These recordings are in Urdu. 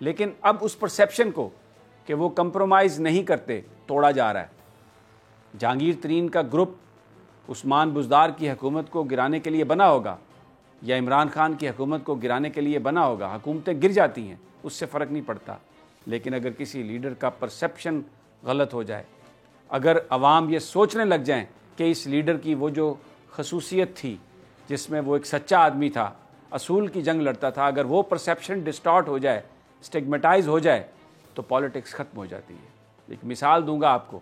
لیکن اب اس پرسیپشن کو کہ وہ کمپرومائز نہیں کرتے توڑا جا رہا ہے۔ جہانگیر ترین کا گروپ عثمان بزدار کی حکومت کو گرانے کے لیے بنا ہوگا یا عمران خان کی حکومت کو گرانے کے لیے بنا ہوگا، حکومتیں گر جاتی ہیں، اس سے فرق نہیں پڑتا، لیکن اگر کسی لیڈر کا پرسیپشن غلط ہو جائے، اگر عوام یہ سوچنے لگ جائیں کہ اس لیڈر کی وہ جو خصوصیت تھی جس میں وہ ایک سچا آدمی تھا، اصول کی جنگ لڑتا تھا، اگر وہ پرسیپشن ڈسٹارٹ ہو جائے، اسٹگمیٹائز ہو جائے، تو پالیٹکس ختم ہو جاتی ہے۔ ایک مثال دوں گا آپ کو،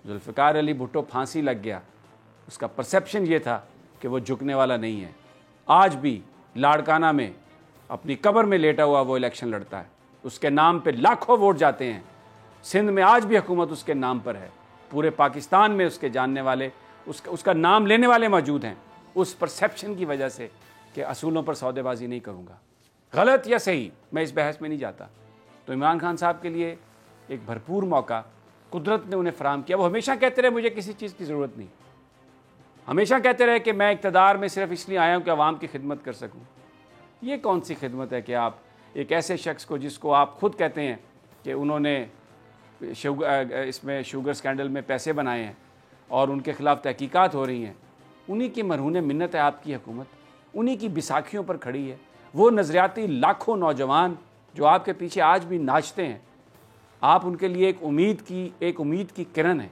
ذوالفقار علی بھٹو پھانسی لگ گیا، اس کا پرسیپشن یہ تھا کہ وہ جھکنے والا نہیں ہے۔ آج بھی لاڑکانہ میں اپنی قبر میں لیٹا ہوا وہ الیکشن لڑتا ہے، اس کے نام پہ لاکھوں ووٹ جاتے ہیں، سندھ میں آج بھی حکومت اس کے نام پر ہے، پورے پاکستان میں اس کے جاننے والے، اس کا نام لینے والے موجود ہیں، اس پرسیپشن کی وجہ سے کہ اصولوں پر سودے بازی نہیں کروں گا، غلط یا صحیح میں اس بحث میں نہیں جاتا۔ تو عمران خان صاحب کے لیے ایک بھرپور موقع قدرت نے انہیں فراہم کیا۔ وہ ہمیشہ کہتے رہے مجھے کسی چیز کی ضرورت نہیں، ہمیشہ کہتے رہے کہ میں اقتدار میں صرف اس لیے آیا ہوں کہ عوام کی خدمت کر سکوں۔ یہ کون سی خدمت ہے کہ آپ ایک ایسے شخص کو جس کو آپ خود کہتے ہیں کہ انہوں نے اس میں شوگر سکینڈل میں پیسے بنائے ہیں اور ان کے خلاف تحقیقات ہو رہی ہیں، انہی کی مرہون منت ہے آپ کی حکومت، انہی کی بیساکھیوں پر کھڑی ہے۔ وہ نظریاتی لاکھوں نوجوان جو آپ کے پیچھے آج بھی ناچتے ہیں، آپ ان کے لیے ایک امید کی کرن ہے۔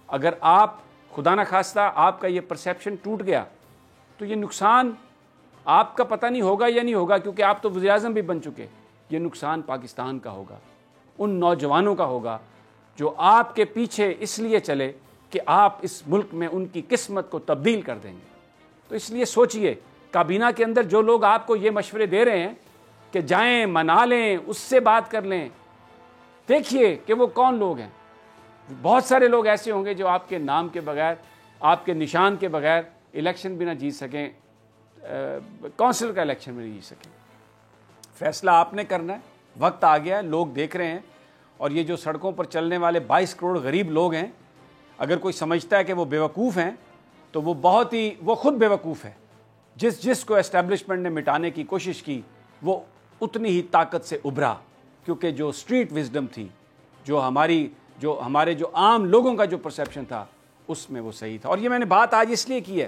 اگر آپ خدا نہ خواستہ آپ کا یہ پرسیپشن ٹوٹ گیا تو یہ نقصان آپ کا پتہ نہیں ہوگا یا نہیں ہوگا، کیونکہ آپ تو وزیر اعظم بھی بن چکے، یہ نقصان پاکستان کا ہوگا، ان نوجوانوں کا ہوگا جو آپ کے پیچھے اس لیے چلے کہ آپ اس ملک میں ان کی قسمت کو تبدیل کر دیں گے۔ تو اس لیے سوچئے، کابینہ کے اندر جو لوگ آپ کو یہ مشورے دے رہے ہیں کہ جائیں منا لیں، اس سے بات کر لیں، دیکھیے کہ وہ کون لوگ ہیں۔ بہت سارے لوگ ایسے ہوں گے جو آپ کے نام کے بغیر، آپ کے نشان کے بغیر الیکشن بھی نہ جیت سکیں، کونسل کا الیکشن بھی نہیں جیت سکیں۔ فیصلہ آپ نے کرنا ہے، وقت آ گیا ہے، لوگ دیکھ رہے ہیں، اور یہ جو سڑکوں پر چلنے والے 22 کروڑ غریب لوگ ہیں، اگر کوئی سمجھتا ہے کہ وہ بیوقوف ہیں تو وہ خود بیوقوف ہے۔ جس کو اسٹیبلشمنٹ نے مٹانے کی کوشش کی وہ اتنی ہی طاقت سے ابھرا، کیونکہ جو اسٹریٹ وزڈم تھی، جو ہمارے جو عام لوگوں کا جو پرسیپشن تھا، اس میں وہ صحیح تھا۔ اور یہ میں نے بات آج اس لیے کی ہے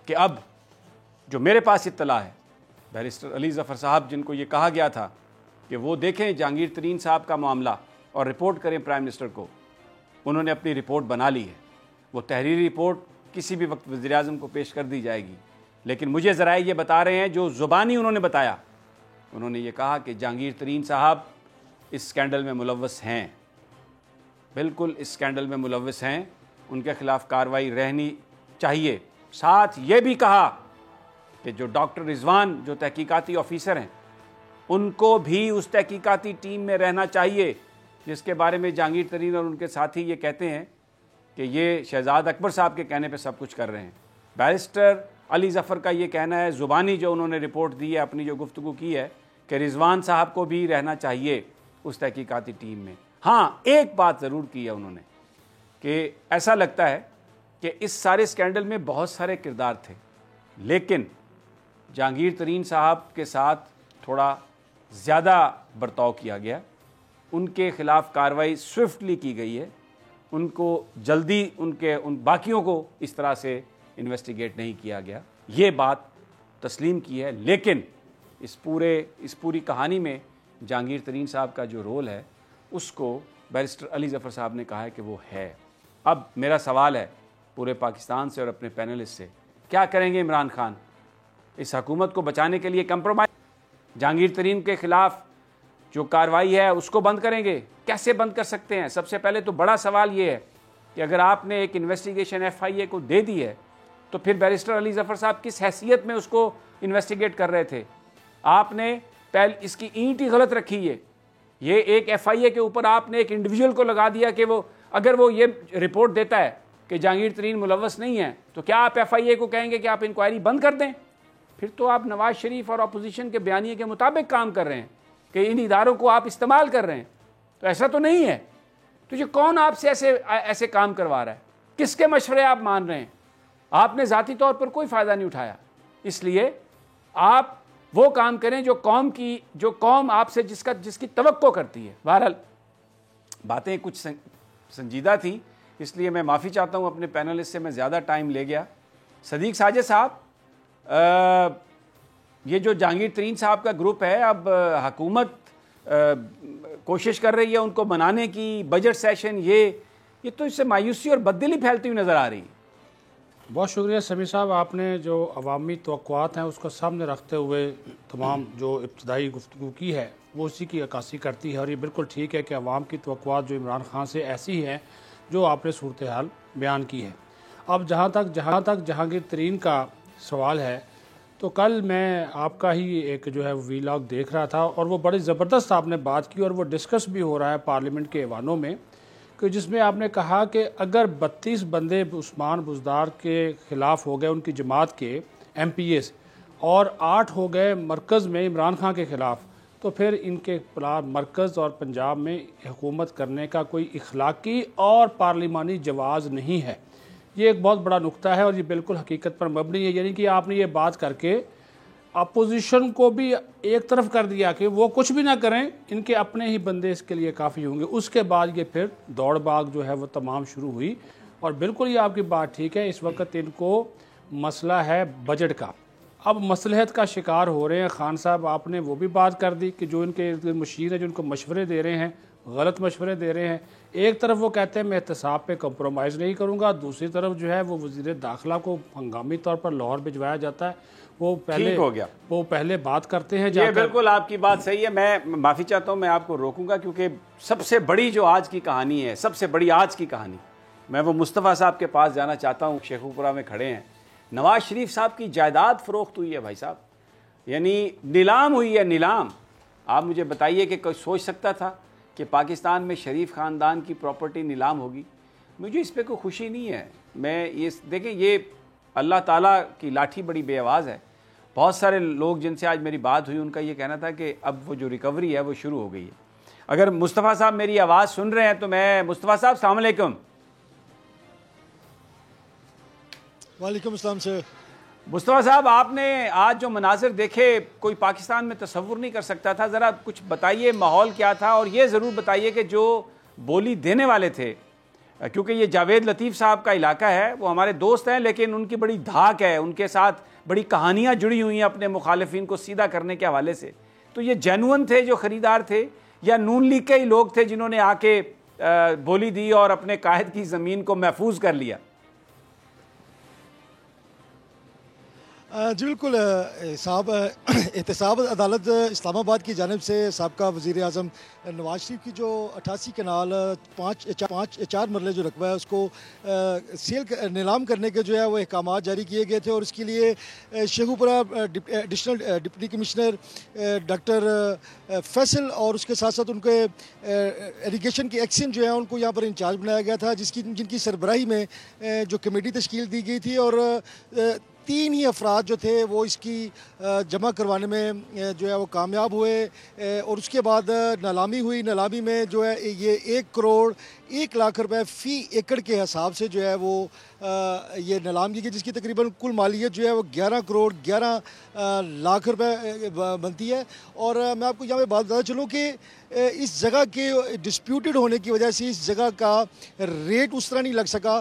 کہ اب جو میرے پاس اطلاع ہے، بیرسٹر علی ظفر صاحب جن کو یہ کہا گیا تھا کہ وہ دیکھیں جہانگیر ترین صاحب کا معاملہ اور رپورٹ کریں پرائم منسٹر کو، انہوں نے اپنی رپورٹ بنا لی ہے۔ وہ تحریری رپورٹ کسی بھی وقت وزیر اعظم کو پیش کر دی جائے گی، لیکن مجھے ذرائع یہ بتا رہے ہیں، جو زبانی انہوں نے بتایا، انہوں نے یہ کہا کہ جہانگیر ترین صاحب اس اسکینڈل میں ملوث ہیں، بالکل اس اسکینڈل میں ملوث ہیں، ان کے خلاف کارروائی رہنی چاہیے۔ ساتھ یہ بھی کہا کہ جو ڈاکٹر رضوان جو تحقیقاتی آفیسر ہیں، ان کو بھی اس تحقیقاتی ٹیم میں رہنا چاہیے جس کے بارے میں جہانگیر ترین اور ان کے ساتھی یہ کہتے ہیں کہ یہ شہزاد اکبر صاحب کے کہنے پہ سب کچھ کر رہے ہیں۔ بیرسٹر علی ظفر کا یہ کہنا ہے، زبانی جو انہوں نے رپورٹ دی ہے، اپنی جو گفتگو کی ہے، کہ رضوان صاحب کو بھی رہنا چاہیے اس تحقیقاتی ٹیم میں۔ ہاں، ایک بات ضرور کی ہے انہوں نے کہ ایسا لگتا ہے کہ اس سارے اسکینڈل میں بہت سارے کردار تھے، لیکن جہانگیر ترین صاحب کے ساتھ تھوڑا زیادہ برتاؤ کیا گیا، ان کے خلاف کارروائی سوئفٹلی کی گئی ہے، ان کو جلدی ان باقیوں کو اس طرح سے انویسٹیگیٹ نہیں کیا گیا، یہ بات تسلیم کی ہے۔ لیکن اس پوری کہانی میں جہانگیر ترین صاحب کا جو رول ہے، اس کو بیرسٹر علی ظفر صاحب نے کہا ہے کہ وہ ہے۔ اب میرا سوال ہے پورے پاکستان سے اور اپنے پینلسٹ سے، کیا کریں گے عمران خان؟ اس حکومت کو بچانے کے لیے کمپرومائز، جہانگیر ترین کے خلاف جو کارروائی ہے اس کو بند کریں گے؟ کیسے بند کر سکتے ہیں؟ سب سے پہلے تو بڑا سوال یہ ہے کہ اگر آپ نے ایک انویسٹیگیشن FIA کو دے دی ہے تو پھر بیرسٹر علی ظفر صاحب کس حیثیت میں اس کو انویسٹیگیٹ کر رہے تھے؟ آپ نے اس کی اینٹ ہی غلط رکھی ہے۔ یہ ایک FIA کے اوپر آپ نے ایک انڈیویجول کو لگا دیا کہ اگر وہ یہ رپورٹ دیتا ہے کہ جہانگیر ترین ملوث نہیں ہے تو کیا آپ FIA کو کہیں گے کہ آپ انکوائری بند کر دیں؟ پھر تو آپ نواز شریف اور اپوزیشن کے بیانیے کے مطابق کام کر رہے ہیں کہ ان اداروں کو آپ استعمال کر رہے ہیں، تو ایسا تو نہیں ہے۔ تو یہ کون آپ سے ایسے کام کروا رہا ہے؟ کس کے مشورے آپ مان رہے ہیں؟ آپ نے ذاتی طور پر کوئی فائدہ نہیں اٹھایا، اس لیے آپ وہ کام کریں جو قوم آپ سے جس کی توقع کرتی ہے. بہرحال باتیں کچھ سنجیدہ تھیں، اس لیے میں معافی چاہتا ہوں اپنے پینلسٹ سے، میں زیادہ ٹائم لے گیا. صدیق ساجد صاحب، یہ جو جہانگیر ترین صاحب کا گروپ ہے، اب حکومت کوشش کر رہی ہے ان کو منانے کی، بجٹ سیشن یہ تو اس سے مایوسی اور بددلی پھیلتی ہوئی نظر آ رہی ہے. بہت شکریہ سمیع صاحب، آپ نے جو عوامی توقعات ہیں اس کو سامنے رکھتے ہوئے تمام جو ابتدائی گفتگو کی ہے وہ اسی کی عکاسی کرتی ہے، اور یہ بالکل ٹھیک ہے کہ عوام کی توقعات جو عمران خان سے ایسی ہیں جو آپ نے صورتحال بیان کی ہے. اب جہاں تک جہانگیر ترین کا سوال ہے، تو کل میں آپ کا ہی ایک جو ہے ویلاگ دیکھ رہا تھا، اور وہ بڑی زبردست آپ نے بات کی، اور وہ ڈسکس بھی ہو رہا ہے پارلیمنٹ کے ایوانوں میں، کہ جس میں آپ نے کہا کہ اگر 32 بندے عثمان بزدار کے خلاف ہو گئے ان کی جماعت کے ایم پی ایز، اور 8 ہو گئے مرکز میں عمران خان کے خلاف، تو پھر ان کے مرکز اور پنجاب میں حکومت کرنے کا کوئی اخلاقی اور پارلیمانی جواز نہیں ہے. یہ ایک بہت بڑا نقطہ ہے، اور یہ بالکل حقیقت پر مبنی ہے. یعنی کہ آپ نے یہ بات کر کے اپوزیشن کو بھی ایک طرف کر دیا کہ وہ کچھ بھی نہ کریں، ان کے اپنے ہی بندے اس کے لیے کافی ہوں گے. اس کے بعد یہ پھر دوڑ بھاگ جو ہے وہ تمام شروع ہوئی، اور بالکل یہ آپ کی بات ٹھیک ہے. اس وقت ان کو مسئلہ ہے بجٹ کا، اب مصلحت کا شکار ہو رہے ہیں. خان صاحب آپ نے وہ بھی بات کر دی کہ جو ان کے مشیر ہیں جو ان کو مشورے دے رہے ہیں، غلط مشورے دے رہے ہیں. ایک طرف وہ کہتے ہیں میں احتساب پہ کمپرومائز نہیں کروں گا، دوسری طرف جو ہے وہ وزیر داخلہ کو ہنگامی طور پر لاہور بھجوایا جاتا ہے. وہ پہلے بات کرتے ہیں. یہ بالکل آپ کی بات صحیح ہے. میں معافی چاہتا ہوں، میں آپ کو روکوں گا، کیونکہ سب سے بڑی جو آج کی کہانی ہے، سب سے بڑی آج کی کہانی، میں وہ مصطفیٰ صاحب کے پاس جانا چاہتا ہوں. شیخو پورہ میں کھڑے ہیں. نواز شریف صاحب کی جائیداد فروخت ہوئی ہے بھائی صاحب، یعنی نیلام ہوئی ہے، نیلام. آپ مجھے بتائیے کہ کوئی سوچ سکتا تھا کہ پاکستان میں شریف خاندان کی پراپرٹی نیلام ہوگی؟ مجھے اس پہ کوئی خوشی نہیں ہے. میں یہ دیکھیں، یہ اللہ تعالیٰ کی لاٹھی بڑی بے آواز ہے. بہت سارے لوگ جن سے آج میری بات ہوئی ان کا یہ کہنا تھا کہ اب وہ جو ریکوری ہے وہ شروع ہو گئی ہے. اگر مصطفیٰ صاحب میری آواز سن رہے ہیں تو میں مصطفیٰ صاحب السلام علیکم. وعلیکم السلام سر. مصطفیٰ صاحب، آپ نے آج جو مناظر دیکھے کوئی پاکستان میں تصور نہیں کر سکتا تھا. ذرا کچھ بتائیے ماحول کیا تھا، اور یہ ضرور بتائیے کہ جو بولی دینے والے تھے، کیونکہ یہ جاوید لطیف صاحب کا علاقہ ہے، وہ ہمارے دوست ہیں لیکن ان کی بڑی دھاک ہے، ان کے ساتھ بڑی کہانیاں جڑی ہوئی ہیں اپنے مخالفین کو سیدھا کرنے کے حوالے سے. تو یہ جینون تھے جو خریدار تھے، یا نون لیگ کے ہی لوگ تھے جنہوں نے آ کے بولی دی اور اپنے قائد کی زمین کو محفوظ کر لیا؟ جی بالکل صاحب، احتساب عدالت اسلام آباد کی جانب سے سابقہ وزیر اعظم نواز شریف کی جو 88 کنال 4 مرلے جو رقبہ ہے اس کو نیلام کرنے کے جو ہے وہ احکامات جاری کیے گئے تھے. اور اس کے لیے شیخو پورہ additional deputy commissioner doctor Faisal اور اس کے ساتھ ساتھ ان کے ایریگیشن کے ایکسن جو ہیں ان کو یہاں پر انچارج بنایا گیا تھا، جن کی سربراہی میں جو کمیٹی تشکیل دی گئی تھی. اور 3 ہی افراد جو تھے وہ اس کی جمع کروانے میں جو ہے وہ کامیاب ہوئے. اور اس کے بعد نیلامی ہوئی. نیلامی میں جو ہے یہ 1 کروڑ 1 لاکھ روپے فی ایکڑ کے حساب سے جو ہے وہ یہ نیلام کی گئی، جس کی تقریباً کل مالیت جو ہے وہ 11 کروڑ 11 لاکھ روپے بنتی ہے. اور میں آپ کو یہاں پہ بات بتا چلوں کہ اس جگہ کے ڈسپیوٹڈ ہونے کی وجہ سے اس جگہ کا ریٹ اس طرح نہیں لگ سکا،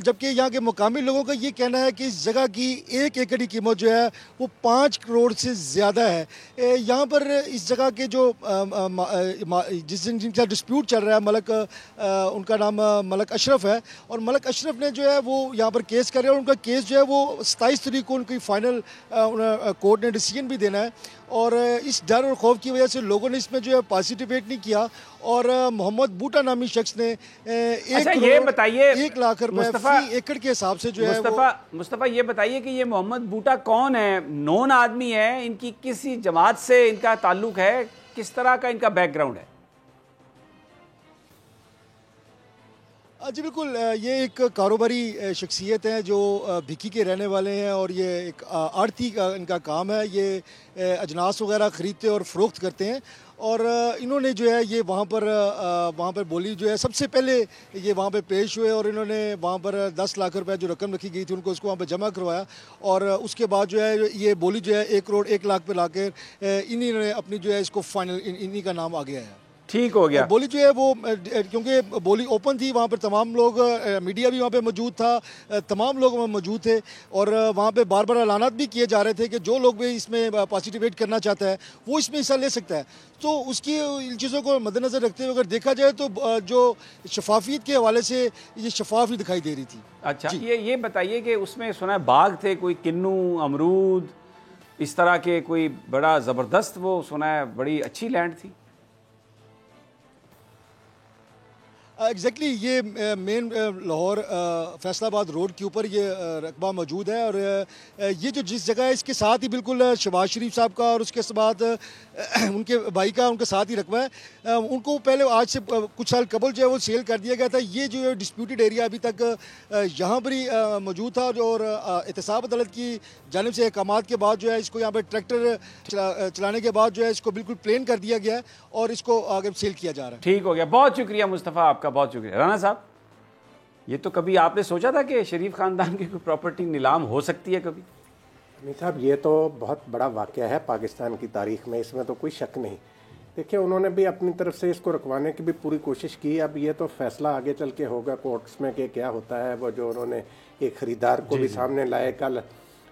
جبکہ یہاں کے مقامی لوگوں کا یہ کہنا ہے کہ اس جگہ کی 1 ایکڑ کی قیمت جو ہے وہ 5 کروڑ سے زیادہ ہے. یہاں پر اس جگہ کے جو جن کا ڈسپیوٹ چل رہا ہے، ملک ان کا نام ملک اشرف ہے، اور ملک اشرف نے جو ہے وہ یہاں پر کیس کر رہے ہیں، اور ان کا کیس جو ہے وہ 27 تاریخ کو ان کی فائنل کورٹ نے ڈیسیجن بھی دینا ہے. اور اس ڈر اور خوف کی وجہ سے لوگوں نے اس میں جو ہے پارٹیسپیٹ نہیں کیا. اور محمد بوٹا نامی شخص نے 1 لاکھ روپے فی ایکڑ کے حساب سے جو ہے مصطفیٰ یہ بتائیے کہ یہ محمد بوٹا کون ہے؟ نون آدمی ہے؟ ان کی کسی جماعت سے ان کا تعلق ہے؟ کس طرح کا ان کا بیک گراؤنڈ ہے؟ جی بالکل، یہ ایک کاروباری شخصیت ہیں جو بھکی کے رہنے والے ہیں، اور یہ ایک آڑتی کا ان کا کام ہے. یہ اجناس وغیرہ خریدتے اور فروخت کرتے ہیں. اور انہوں نے جو ہے یہ وہاں پر بولی جو ہے سب سے پہلے یہ وہاں پہ پیش ہوئے اور انہوں نے وہاں پر 10 لاکھ روپے جو رقم رکھی گئی تھی ان کو اس کو وہاں پہ جمع کروایا اور اس کے بعد جو ہے یہ بولی جو ہے 1 کروڑ 1 لاکھ پہ لا کے انہی نے اپنی جو ہے اس کو فائنل انہی کا نام آگے آیا. ٹھیک ہو گیا. بولی جو ہے وہ کیونکہ بولی اوپن تھی, وہاں پر تمام لوگ, میڈیا بھی وہاں پہ موجود تھا, تمام لوگ وہاں موجود تھے اور وہاں پہ بار بار اعلانات بھی کیے جا رہے تھے کہ جو لوگ بھی اس میں پارٹیسپیٹ کرنا چاہتا ہے وہ اس میں حصہ لے سکتا ہے. تو اس کی ان چیزوں کو مد نظر رکھتے ہوئے اگر دیکھا جائے تو جو شفافیت کے حوالے سے یہ شفاف ہی دکھائی دے رہی تھی. اچھا یہ بتائیے کہ اس میں سنا ہے باغ تھے, کوئی کنو, امرود, اس طرح کے کوئی بڑا زبردست, وہ سنا ہے بڑی اچھی لینڈ تھی. ایگزیکٹلی یہ مین لاہور فیصل آباد روڈ کے اوپر یہ رقبہ موجود ہے اور یہ جو جس جگہ ہے اس کے ساتھ ہی بالکل شہباز شریف صاحب کا اور اس کے بعد ان کے بھائی کا ان کے ساتھ ہی رقبہ ہے. ان کو پہلے آج سے کچھ سال قبل جو ہے وہ سیل کر دیا گیا تھا. یہ جو ہے ڈسپیوٹیڈ ایریا ابھی تک یہاں پر ہی موجود تھا اور احتساب عدالت کی جانب سے احکامات کے بعد جو ہے اس کو یہاں پہ ٹریکٹر چلانے کے بعد جو ہے اس کو بالکل پلین کر دیا گیا ہے اور اس کو آگے سیل کیا جا رہا ہے. ٹھیک ہو گیا, بہت شکریہ مصطفیٰ, آپ کا بہت شکریہ. رانا صاحب, یہ تو کبھی آپ نے سوچا تھا کہ شریف خاندان کی کوئی پراپرٹی نیلام ہو سکتی ہے کبھی؟ نہیں صاحب, یہ تو بہت بڑا واقعہ ہے پاکستان کی تاریخ میں, اس میں تو کوئی شک نہیں. دیکھیں انہوں نے بھی اپنی طرف سے اس کو رکوانے کی بھی پوری کوشش کی. اب یہ تو فیصلہ آگے چل کے ہوگا کورٹس میں کہ کیا ہوتا ہے. وہ جو انہوں نے ایک خریدار کو بھی سامنے لائے, کل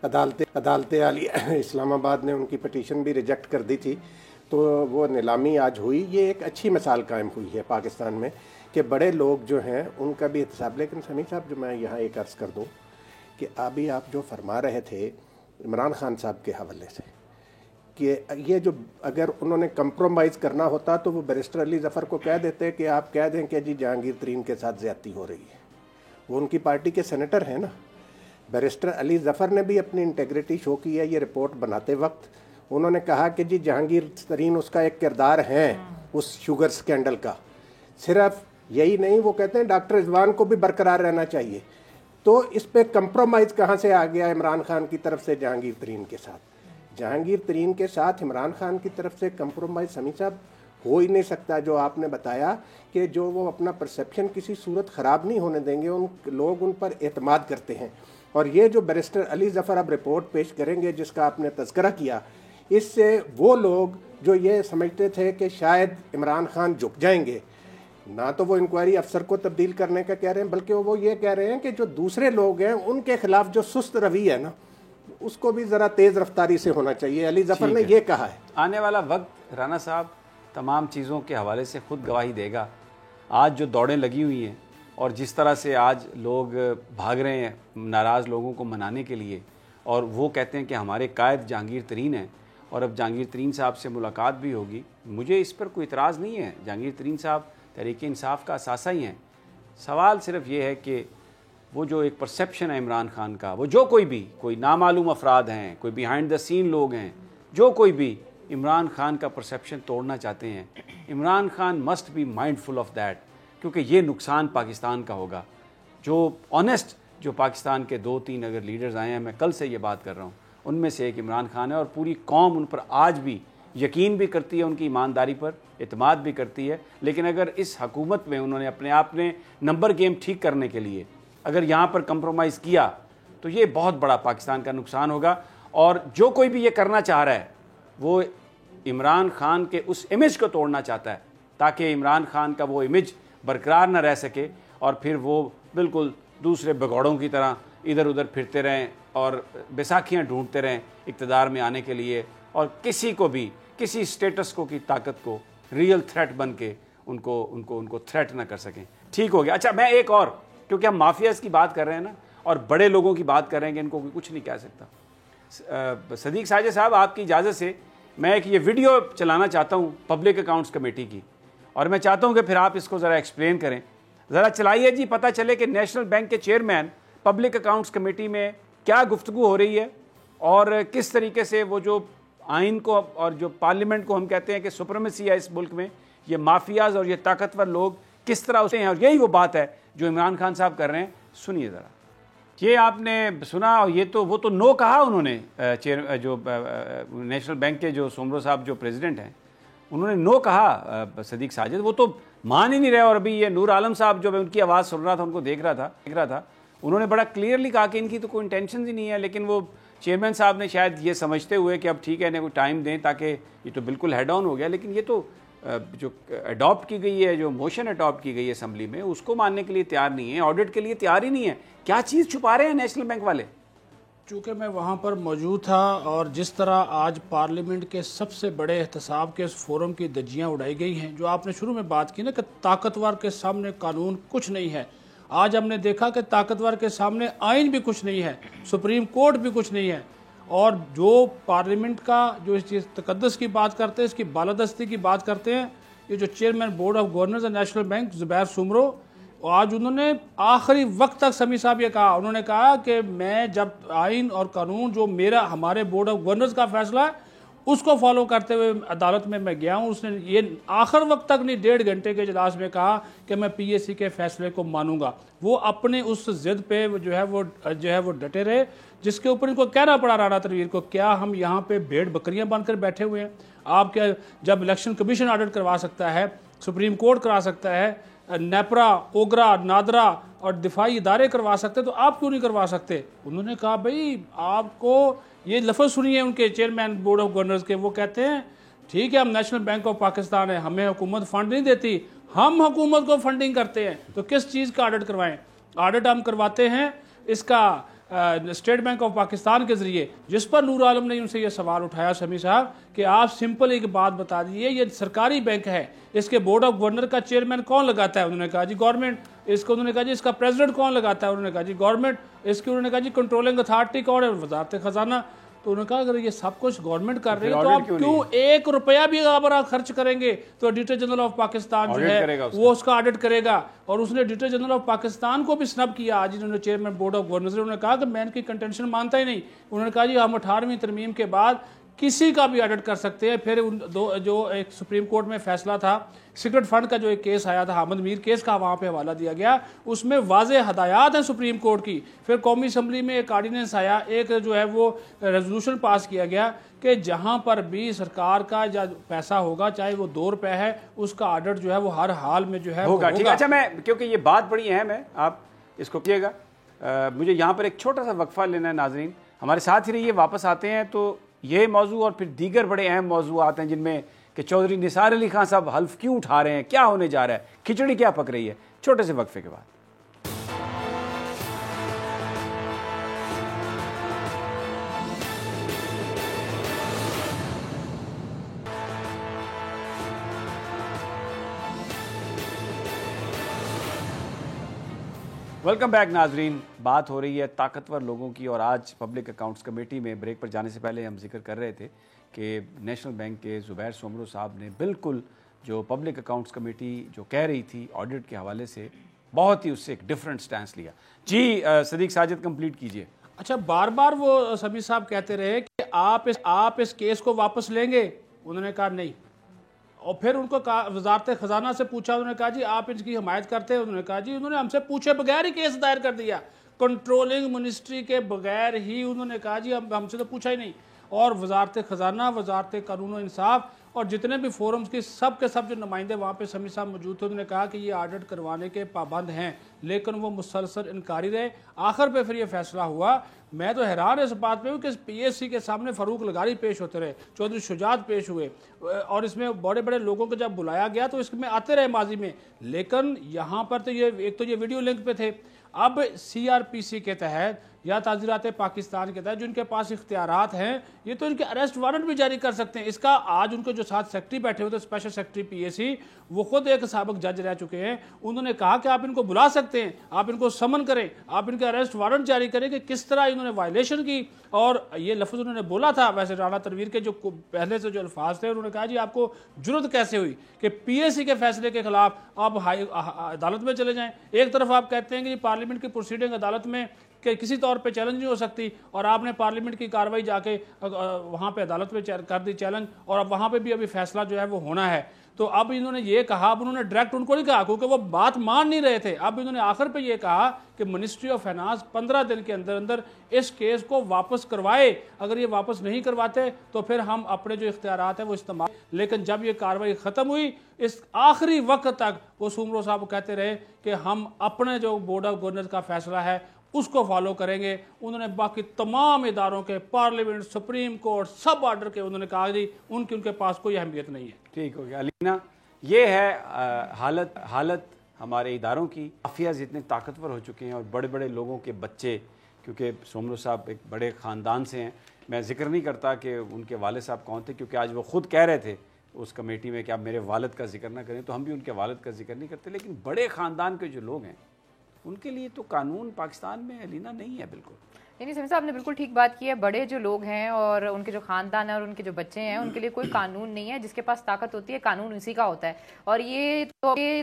عدالت عالیہ اسلام آباد نے ان کی پٹیشن بھی ریجیکٹ کر دی تھی, تو وہ نیلامی آج ہوئی. یہ ایک اچھی مثال قائم ہوئی ہے پاکستان میں کہ بڑے لوگ جو ہیں ان کا بھی احتساب. لیکن سمیع صاحب, جو میں یہاں ایک عرض کر دوں کہ ابھی آپ جو فرما رہے تھے عمران خان صاحب کے حوالے سے کہ یہ جو اگر انہوں نے کمپرومائز کرنا ہوتا تو وہ بیرسٹر علی ظفر کو کہہ دیتے کہ آپ کہہ دیں کہ جی جہانگیر ترین کے ساتھ زیادتی ہو رہی ہے. وہ ان کی پارٹی کے سینیٹر ہیں نا. بیرسٹر علی ظفر نے بھی اپنی انٹیگریٹی شو کی ہے. یہ رپورٹ بناتے وقت انہوں نے کہا کہ جی جہانگیر ترین اس کا ایک کردار ہے اس شوگر سکینڈل کا. صرف یہی نہیں, وہ کہتے ہیں ڈاکٹر رضوان کو بھی برقرار رہنا چاہیے. تو اس پہ کمپرومائز کہاں سے آ گیا عمران خان کی طرف سے جہانگیر ترین کے ساتھ؟ جہانگیر ترین کے ساتھ عمران خان کی طرف سے کمپرومائز سمیع صاحب ہو ہی نہیں سکتا. جو آپ نے بتایا کہ جو وہ اپنا پرسیپشن کسی صورت خراب نہیں ہونے دیں گے, ان لوگ ان پر اعتماد کرتے ہیں. اور یہ جو بیرسٹر علی ظفر اب رپورٹ پیش کریں گے جس کا آپ نے تذکرہ کیا, اس سے وہ لوگ جو یہ سمجھتے تھے کہ شاید عمران خان جھک جائیں گے, نہ تو وہ انکوائری افسر کو تبدیل کرنے کا کہہ رہے ہیں بلکہ وہ یہ کہہ رہے ہیں کہ جو دوسرے لوگ ہیں ان کے خلاف جو سست روی ہے نا اس کو بھی ذرا تیز رفتاری سے ہونا چاہیے. علی ظفر نے یہ کہا ہے. آنے والا وقت رانا صاحب تمام چیزوں کے حوالے سے خود گواہی دے گا. آج جو دوڑیں لگی ہوئی ہیں اور جس طرح سے آج لوگ بھاگ رہے ہیں ناراض لوگوں کو منانے کے لیے, اور وہ کہتے ہیں کہ ہمارے قائد جہانگیر ترین ہیں اور اب جہانگیر ترین صاحب سے ملاقات بھی ہوگی. مجھے اس پر کوئی اعتراض نہیں ہے. جہانگیر ترین صاحب تحریک انصاف کا اثاثہ ہی ہیں. سوال صرف یہ ہے کہ وہ جو ایک پرسیپشن ہے عمران خان کا, وہ جو کوئی نامعلوم افراد ہیں, کوئی بیہائنڈ دا سین لوگ ہیں, جو کوئی بھی عمران خان کا پرسیپشن توڑنا چاہتے ہیں, Imran Khan must be mindful of that, کیونکہ یہ نقصان پاکستان کا ہوگا. جو آنیسٹ جو پاکستان کے 2-3 اگر لیڈرز آئے ہیں, میں کل سے یہ بات کر رہا ہوں, ان میں سے ایک عمران خان ہے اور پوری قوم ان پر آج بھی یقین بھی کرتی ہے, ان کی ایمانداری پر اعتماد بھی کرتی ہے. لیکن اگر اس حکومت میں انہوں نے اپنے آپ نے نمبر گیم ٹھیک کرنے کے لیے اگر یہاں پر کمپرومائز کیا تو یہ بہت بڑا پاکستان کا نقصان ہوگا. اور جو کوئی بھی یہ کرنا چاہ رہا ہے وہ عمران خان کے اس امیج کو توڑنا چاہتا ہے تاکہ عمران خان کا وہ امیج برقرار نہ رہ سکے اور پھر وہ بالکل دوسرے بگوڑوں کی طرح ادھر ادھر پھرتے رہیں اور بیساکھیاں ڈھونڈتے رہیں اقتدار میں آنے کے لیے, اور کسی کو بھی کسی اسٹیٹس کو کی طاقت کو ریئل تھریٹ بن کے ان کو تھریٹ نہ کر سکیں. ٹھیک ہو گیا. اچھا میں ایک اور, کیونکہ ہم مافیاز کی بات کر رہے ہیں نا اور بڑے لوگوں کی بات کر رہے ہیں کہ ان کو کچھ نہیں کہہ سکتا. صدیق ساجد صاحب آپ کی اجازت سے میں ایک یہ ویڈیو چلانا چاہتا ہوں پبلک اکاؤنٹس کمیٹی کی, اور میں چاہتا ہوں کہ پھر آپ اس کو ذرا ایکسپلین کریں. ذرا چلائیے جی, پتہ چلے کہ نیشنل بینک کے چیئرمین پبلک اکاؤنٹس کمیٹی میں کیا گفتگو ہو رہی ہے اور کس طریقے سے وہ جو آئین کو اور جو پارلیمنٹ کو ہم کہتے ہیں کہ سپریمیسی ہے اس ملک میں, یہ مافیاز اور یہ طاقتور لوگ کس طرح اسے ہیں, اور یہی وہ بات ہے جو عمران خان صاحب کر رہے ہیں. سنیے ذرا. یہ آپ نے سنا, اور یہ تو وہ تو نو کہا انہوں نے, جو نیشنل بینک کے جو سومرو صاحب جو پریزیڈنٹ ہیں انہوں نے نو کہا صدیق ساجد، وہ تو مان ہی نہیں رہے. اور ابھی یہ نور عالم صاحب جو میں ان کی آواز سن رہا تھا، ان کو دیکھ رہا تھا، انہوں نے بڑا کلیئرلی کہا کہ ان کی تو کوئی انٹینشن ہی نہیں ہے. لیکن وہ چیئرمین صاحب نے شاید یہ سمجھتے ہوئے کہ اب ٹھیک ہے انہیں کوئی ٹائم دیں، تاکہ یہ تو بالکل ہیڈ آن ہو گیا. لیکن یہ تو جو اڈاپٹ کی گئی ہے، جو موشن اڈاپٹ کی گئی ہے اسمبلی میں، اس کو ماننے کے لیے تیار نہیں ہے، آڈٹ کے لیے تیار ہی نہیں ہے. کیا چیز چھپا رہے ہیں نیشنل بینک والے؟ چونکہ میں وہاں پر موجود تھا، اور جس طرح آج پارلیمنٹ کے سب سے بڑے احتساب کے اس فورم کی دھجیاں اڑائی گئی ہیں، جو آپ نے شروع میں بات کی نا کہ طاقتور کے سامنے قانون کچھ نہیں ہے، آج ہم نے دیکھا کہ طاقتور کے سامنے آئین بھی کچھ نہیں ہے، سپریم کورٹ بھی کچھ نہیں ہے. اور جو پارلیمنٹ کا جو اس چیز تقدس کی بات کرتے ہیں، اس کی بالادستی کی بات کرتے ہیں، یہ جو chairman board of governors National Bank Zubair Soomro, آج انہوں نے آخری وقت تک سمیع صاحب یہ کہا، انہوں نے کہا کہ میں جب آئین اور قانون جو ہمارے بورڈ آف گورنرز کا فیصلہ ہے اس کو فالو کرتے ہوئے عدالت میں گیا ہوں. اس نے یہ آخر وقت تک نہیں، 1.5 گھنٹے کے اجلاس میں کہا کہ میں پی اے سی کے فیصلے کو مانوں گا. وہ اپنے اس ضد پہ جو ہے وہ ڈٹے رہے، جس کے اوپر ان کو کہنا پڑا رانا تنویر کو، کیا ہم یہاں پہ بھیڑ بکریاں بن کر بیٹھے ہوئے ہیں؟ آپ کیا جب الیکشن کمیشن آڈٹ کروا سکتا ہے، سپریم کورٹ کرا سکتا ہے، نیپرا، اوگرا، نادرا اور دفاعی ادارے کروا سکتے، تو آپ کیوں نہیں کروا سکتے؟ انہوں نے کہا بھئی آپ کو یہ لفظ سنیے ان کے چیئرمین بورڈ آف گورنرز کے، وہ کہتے ہیں ٹھیک ہے ہم نیشنل بینک آف پاکستان ہے، ہمیں حکومت فنڈ نہیں دیتی، ہم حکومت کو فنڈنگ کرتے ہیں، تو کس چیز کا آڈٹ کروائیں؟ آڈٹ ہم کرواتے ہیں اس کا اسٹیٹ بینک آف پاکستان کے ذریعے، جس پر نور عالم نے ان سے یہ سوال اٹھایا سمیع صاحب کہ آپ سمپل ایک بات بتا دیجئے، یہ سرکاری بینک ہے، اس کے بورڈ آف گورنر کا چیئرمین کون لگاتا ہے؟ انہوں نے کہا جی گورنمنٹ. اس کو انہوں نے کہا جی اس کا پریزیڈنٹ کون لگاتا ہے؟ انہوں نے کہا جی گورنمنٹ. اس کی انہوں نے کہا جی کنٹرولنگ اتھارٹی کون ہے؟ وزارت خزانہ. تو انہوں نے کہا اگر یہ سب کچھ گورنمنٹ کر رہی ہے تو آپ کیوں 1 روپیہ بھی اگر آپ خرچ کریں گے تو ایڈیٹر جنرل آف پاکستان جو ہے وہ اس کا آڈٹ کرے گا. اور اس نے ایڈیٹر جنرل آف پاکستان کو بھی سنب کیا. آج انہوں نے چیئرمین بورڈ آف گورنرز نے انہوں نے کہا کہ میں ان کی کنٹینشن مانتا ہی نہیں. انہوں نے کہا جی ہم 18ویں ترمیم کے بعد کسی کا بھی آڈٹ کر سکتے ہیں. پھر جو ایک سپریم کورٹ میں فیصلہ تھا سیکرٹ فنڈ کا، جو ایک کیس آیا تھا حامد میر کیس کا، وہاں پہ حوالہ دیا گیا، اس میں واضح ہدایات ہیں سپریم کورٹ کی. پھر قومی اسمبلی میں ایک آرڈیننس آیا، ایک جو ہے وہ ریزولوشن پاس کیا گیا کہ جہاں پر بھی سرکار کا یا پیسہ ہوگا، چاہے وہ 2 روپے ہے، اس کا آڈٹ جو ہے وہ ہر حال میں جو ہے ہوگا. ٹھیک ہے، اچھا میں کیونکہ یہ بات بڑی اہم ہے، آپ اس کو کیے گا. مجھے یہاں پر ایک چھوٹا سا وقفہ لینا ہے. ناظرین ہمارے ساتھ ہی رہیے، واپس آتے ہیں تو یہ موضوع اور پھر دیگر بڑے اہم موضوعات ہیں جن میں کہ چودھری نثار علی خان صاحب حلف کیوں اٹھا رہے ہیں، کیا ہونے جا رہا ہے، کھچڑی کیا پک رہی ہے. چھوٹے سے وقفے کے بعد. ویلکم بیک ناظرین. بات ہو رہی ہے طاقتور لوگوں کی، اور آج پبلک اکاؤنٹس کمیٹی میں بریک پر جانے سے پہلے ہم ذکر کر رہے تھے کہ نیشنل بینک کے زبیر سومرو صاحب نے بالکل جو پبلک اکاؤنٹس کمیٹی جو کہہ رہی تھی آڈٹ کے حوالے سے، بہت ہی اس سے ایک ڈیفرنٹ سٹینس لیا. جی صدیق ساجد کمپلیٹ کیجئے. اچھا بار بار وہ سمیع صاحب کہتے رہے کہ آپ اس کیس کو واپس لیں گے. انہوں نے کہا نہیں. اور پھر ان کو وزارت خزانہ سے پوچھا، انہوں نے کہا جی آپ ان کی حمایت کرتے ہیں؟ انہوں نے کہا جی انہوں نے ہم سے پوچھے بغیر ہی کیس دائر کر دیا، کنٹرولنگ منسٹری کے بغیر ہی. انہوں نے کہا جی ہم سے تو پوچھا ہی نہیں. اور وزارت خزانہ، وزارت قانون و انصاف اور جتنے بھی فورمز کی سب کے سب جو نمائندے وہاں پہ سمیع صاحب موجود تھے، انہوں نے کہا کہ یہ آڈٹ کروانے کے پابند ہیں، لیکن وہ مسلسل انکاری رہے. آخر پہ پھر یہ فیصلہ ہوا. میں تو حیران اس بات پہ ہوں کہ پی ایس سی کے سامنے فاروق لغاری پیش ہوتے رہے، چودھری شجاعت پیش ہوئے، اور اس میں بڑے بڑے لوگوں کو جب بلایا گیا تو اس میں آتے رہے ماضی میں. لیکن یہاں پر تو ایک تو یہ ویڈیو لنک پہ تھے. اب سی آر پی سی کے تحت یا تعزیرات پاکستان کے تحت جو ان کے پاس اختیارات ہیں، یہ تو ان کے اریسٹ وارنٹ بھی جاری کر سکتے ہیں. اس کا آج ان کو جو ساتھ سیکٹری بیٹھے ہوئے تھے، اسپیشل سیکٹری پی اے سی، وہ خود ایک سابق جج رہ چکے ہیں. انہوں نے کہا کہ آپ ان کو بلا سکتے ہیں، آپ ان کو سمن کریں، آپ ان کے اریسٹ وارنٹ جاری کریں کہ کس طرح انہوں نے وائلیشن کی. اور یہ لفظ انہوں نے بولا تھا. ویسے رانا تنویر کے جو پہلے سے جو الفاظ تھے، انہوں نے کہا جی آپ کو جرت کیسے ہوئی کہ پی اے سی کے فیصلے کے خلاف آپ عدالت میں چلے جائیں. ایک طرف آپ کہتے ہیں کہ پارلیمنٹ کی پروسیڈنگ عدالت میں کہ کسی طور پہ چیلنج نہیں ہو سکتی، اور آپ نے پارلیمنٹ کی کاروائی جا کے وہاں پہ عدالت میں کر دی چیلنج، اور اب وہاں پہ بھی ابھی فیصلہ جو ہے وہ ہونا ہے. تو اب انہوں نے یہ کہا, اب انہوں نے ڈائریکٹ ان کو نہیں کہا کیونکہ وہ بات مان نہیں رہے تھے, اب انہوں نے آخر پہ یہ کہا کہ منسٹری آف فائنانس 15 دن کے اندر اندر اس کیس کو واپس کروائے, اگر یہ واپس نہیں کرواتے تو پھر ہم اپنے جو اختیارات ہیں وہ استعمال. لیکن جب یہ کاروائی ختم ہوئی, اس آخری وقت تک وہ سومرو صاحب کہتے رہے کہ ہم اپنے جو بورڈ آف گورنرز کا فیصلہ ہے اس کو فالو کریں گے. انہوں نے باقی تمام اداروں کے, پارلیمنٹ, سپریم کورٹ, سب آرڈر کے, انہوں نے کہا جی ان کے پاس کوئی اہمیت نہیں ہے. ٹھیک ہو گیا علینا, یہ ہے حالت ہمارے اداروں کی. مافیاز اتنے طاقتور ہو چکے ہیں اور بڑے بڑے لوگوں کے بچے, کیونکہ سومرو صاحب ایک بڑے خاندان سے ہیں, میں ذکر نہیں کرتا کہ ان کے والد صاحب کون تھے کیونکہ آج وہ خود کہہ رہے تھے اس کمیٹی میں کہ آپ میرے والد کا ذکر نہ کریں, تو ہم بھی ان کے والد کا ذکر نہیں کرتے. لیکن بڑے خاندان کے جو لوگ ہیں ان کے لیے تو قانون پاکستان میں علینا نہیں ہے بالکل. یعنی سمی صاحب نے بالکل ٹھیک بات کی ہے. بڑے جو لوگ ہیں اور ان کے جو خاندان ہیں اور ان کے جو بچے ہیں ان کے لیے کوئی قانون نہیں ہے. جس کے پاس طاقت ہوتی ہے قانون اسی کا ہوتا ہے. اور یہ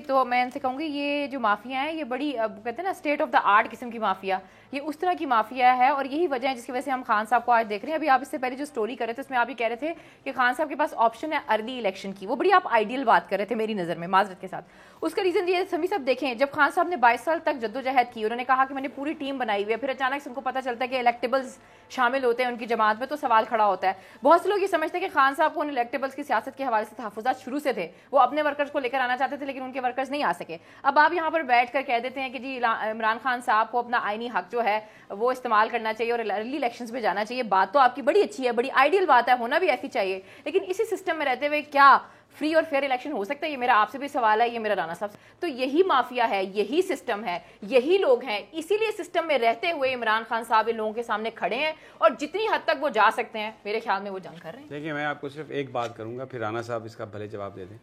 تو میں ان سے کہوں گی یہ جو مافیا ہیں یہ بڑی کہتے ہیں نا اسٹیٹ آف دا آرٹ قسم کی مافیا, یہ اس طرح کی مافیا ہے. اور یہی وجہ ہے جس کی وجہ سے ہم خان صاحب کو آج دیکھ رہے ہیں. ابھی آپ اس سے پہلے جو سٹوری کر رہے تھے اس میں آپ یہ کہہ رہے تھے کہ خان صاحب کے پاس آپشن ہے ارلی الیکشن کی, وہ بڑی آپ آئیڈیل بات کر رہے تھے میری نظر میں, معذرت کے ساتھ. اس کا ریزن یہ سمی صاحب دیکھیں, جب خان صاحب نے 22 سال تک جدوجہد کی, انہوں نے کہا کہ میں نے پوری ٹیم بنائی ہوئی ہے, پھر اچانک سے ان کو پتہ چلتا ہے کہ الیکٹیبلز شامل ہوتے ہیں ان کی جماعت میں, تو سوال کھڑا ہوتا ہے. بہت سے لوگ یہ سمجھتے ہیں کہ خان صاحب کو ان الیکٹیبلز کی سیاست کے حوالے سے تحفظات شروع سے تھے, وہ اپنے ورکرز کو لے کر آنا چاہتے تھے لیکن ان کے ورکرز نہیں آ سکے. اب آپ یہاں پر بیٹھ کر کہہ دیتے ہیں کہ جی عمران خان صاحب کو اپنا آئینی حق جو ہے وہ استعمال کرنا چاہیے اور ارلی الیکشنز میں جانا چاہیے. بات تو آپ کی بڑی اچھی ہے, بڑی آئیڈیل بات ہے, ہونا بھی ایسی چاہیے. لیکن اسی سسٹم میں رہتے ہوئے کیا فری اور فیئر الیکشن ہو سکتا ہے؟ یہ میرا آپ سے بھی سوال ہے, یہ میرا رانا صاحب. تو یہی مافیا ہے, یہی سسٹم ہے, یہی لوگ ہیں. اسی لیے سسٹم میں رہتے ہوئے عمران خان صاحب ان لوگوں کے سامنے کھڑے ہیں اور جتنی حد تک وہ جا سکتے ہیں میرے خیال میں وہ جنگ کر رہے ہیں. دیکھیں میں آپ کو صرف ایک بات کروں گا, پھر رانا صاحب اس کا بھلے جواب دے دیں.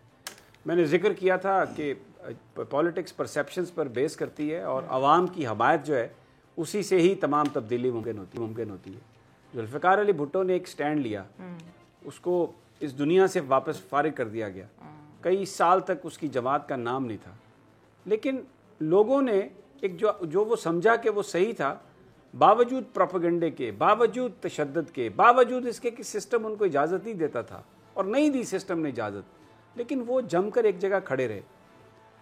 میں نے ذکر کیا تھا کہ پالیٹکس پرسیپشنز پر بیس کرتی ہے اور عوام کی حمایت جو ہے اسی سے ہی تمام تبدیلی ممکن ہوتی ہے. ذوالفقار علی بھٹو نے ایک سٹینڈ لیا, اس کو اس دنیا سے واپس فارغ کر دیا گیا, کئی سال تک اس کی جماعت کا نام نہیں تھا, لیکن لوگوں نے ایک جو وہ سمجھا کہ وہ صحیح تھا, باوجود پروپیگنڈے کے, باوجود تشدد کے, باوجود اس کے کہ سسٹم ان کو اجازت نہیں دیتا تھا اور نہیں دی سسٹم نے اجازت, لیکن وہ جم کر ایک جگہ کھڑے رہے.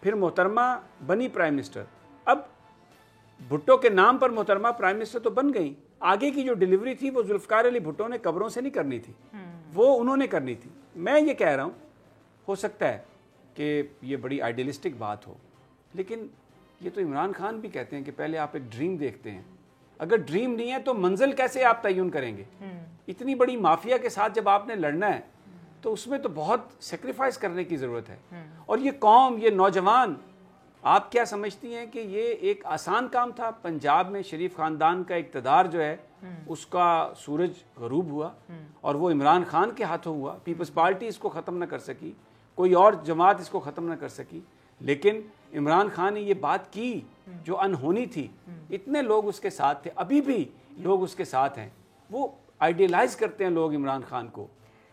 پھر محترمہ بنی پرائم منسٹر. اب بھٹو کے نام پر محترمہ پرائم منسٹر تو بن گئی, آگے کی جو ڈیلیوری تھی وہ ذوالفقار علی بھٹو نے قبروں سے نہیں کرنی تھی, وہ انہوں نے کرنی تھی. میں یہ کہہ رہا ہوں ہو سکتا ہے کہ یہ بڑی آئیڈیلسٹک بات ہو, لیکن یہ تو عمران خان بھی کہتے ہیں کہ پہلے آپ ایک ڈریم دیکھتے ہیں, اگر ڈریم نہیں ہے تو منزل کیسے آپ تعین کریں گے؟ اتنی بڑی مافیا کے ساتھ جب آپ نے لڑنا ہے تو اس میں تو بہت سیکریفائس کرنے کی ضرورت ہے. اور یہ قوم, یہ نوجوان, آپ کیا سمجھتی ہیں کہ یہ ایک آسان کام تھا؟ پنجاب میں شریف خاندان کا اقتدار جو ہے اس کا سورج غروب ہوا اور وہ عمران خان کے ہاتھوں ہوا. پیپلز پارٹی اس کو ختم نہ کر سکی, کوئی اور جماعت اس کو ختم نہ کر سکی, لیکن عمران خان نے یہ بات کی جو انہونی تھی. اتنے لوگ اس کے ساتھ تھے, ابھی بھی لوگ اس کے ساتھ ہیں. وہ آئیڈیلائز کرتے ہیں لوگ عمران خان کو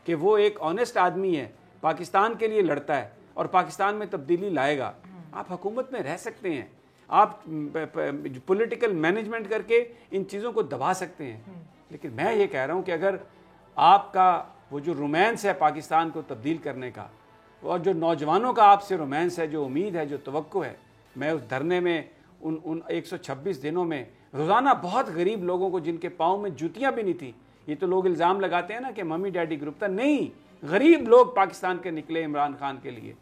کہ وہ ایک آنیسٹ آدمی ہے, پاکستان کے لیے لڑتا ہے اور پاکستان میں تبدیلی لائے گا. آپ حکومت میں رہ سکتے ہیں, آپ پولیٹیکل مینجمنٹ کر کے ان چیزوں کو دبا سکتے ہیں, لیکن میں یہ کہہ رہا ہوں کہ اگر آپ کا وہ جو رومانس ہے پاکستان کو تبدیل کرنے کا, اور جو نوجوانوں کا آپ سے رومانس ہے, جو امید ہے, جو توقع ہے, میں اس دھرنے میں ان 126 دنوں میں روزانہ بہت غریب لوگوں کو جن کے پاؤں میں جوتیاں بھی نہیں تھیں, یہ تو لوگ الزام لگاتے ہیں نا کہ ممی ڈیڈی گروپ تھا, نہیں, غریب لوگ پاکستان کے نکلے عمران خان کے لیے,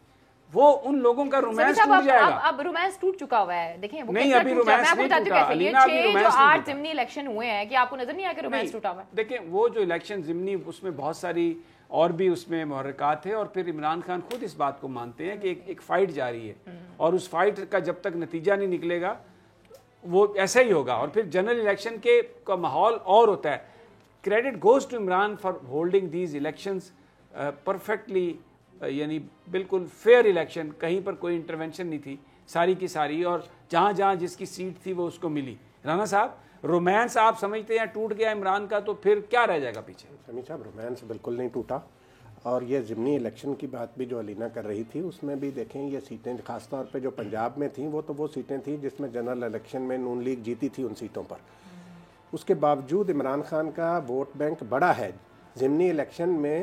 وہ ان لوگوں کا رومانس ٹوٹ جائے گا. اب رومانس ٹوٹ چکا ہوا ہے, دیکھیں وہ نہیں, ابھی رومانس نہیں ٹوٹا. یہ 6 جو 8 ضمنی الیکشن ہوئے ہیں, کہ آپ کو نظر نہیں آیا کہ رومانس ٹوٹا ہوا ہے؟ دیکھیں وہ جو الیکشن ضمنی, اس میں بہت ساری اور بھی اس میں محرکات تھے, اور پھر عمران خان خود اس بات کو مانتے ہیں کہ ایک فائٹ جاری ہے, اور اس فائٹ کا جب تک نتیجہ نہیں نکلے گا وہ ایسا ہی ہوگا. اور پھر جنرل الیکشن کے کا ماحول اور ہوتا ہے. Credit goes to Imran for holding these elections perfectly, یعنی بالکل فیئر الیکشن, کہیں پر کوئی انٹرونشن نہیں تھی, ساری کی ساری, اور جہاں جہاں جس کی سیٹ تھی وہ اس کو ملی. رانا صاحب رومانس آپ سمجھتے ہیں ٹوٹ گیا عمران کا, تو پھر کیا رہ جائے گا پیچھے؟ سمی صاحب رومانس بالکل نہیں ٹوٹا, اور یہ ضمنی الیکشن کی بات بھی جو علینا کر رہی تھی اس میں بھی دیکھیں یہ سیٹیں خاص طور پہ جو پنجاب میں تھیں وہ سیٹیں تھیں جس میں جنرل الیکشن میں نون لیگ جیتی تھی ان سیٹوں پر. اس کے باوجود عمران خان کا ووٹ بینک بڑا ہے. ضمنی الیکشن میں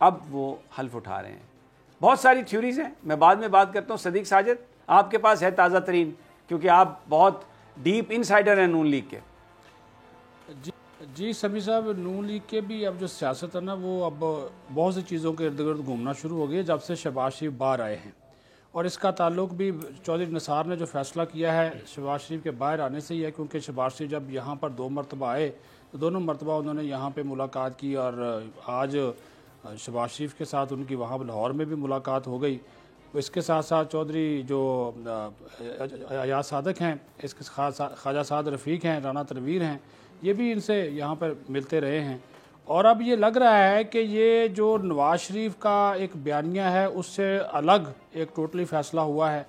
اب وہ حلف اٹھا رہے ہیں. بہت ساری تھیوریز ہیں, میں بعد میں بات کرتا ہوں. صدیق ساجد, آپ کے پاس ہے تازہ ترین, کیونکہ آپ بہت ڈیپ انسائڈر ہیں نون لیگ کے. جی سمیع صاحب, نون لیگ کے بھی اب جو سیاست ہے نا وہ اب بہت سی چیزوں کے ارد گرد گھومنا شروع ہو گئی ہے جب سے شہباز شریف باہر آئے ہیں, اور اس کا تعلق بھی چودھری نثار نے جو فیصلہ کیا ہے شہباز شریف کے باہر آنے سے ہی ہے, کیونکہ شہباز شریف جب یہاں پر 2 مرتبہ آئے تو دونوں مرتبہ انہوں نے یہاں پہ ملاقات کی, اور آج شہباز شریف کے ساتھ ان کی وہاں لاہور میں بھی ملاقات ہو گئی. اس کے ساتھ ساتھ چودھری جو ایاز صادق ہیں, اس کے خواجہ سعد رفیق ہیں, رانا تنویر ہیں, یہ بھی ان سے یہاں پر ملتے رہے ہیں. اور اب یہ لگ رہا ہے کہ یہ جو نواز شریف کا ایک بیانیہ ہے اس سے الگ ایک ٹوٹلی فیصلہ ہوا ہے.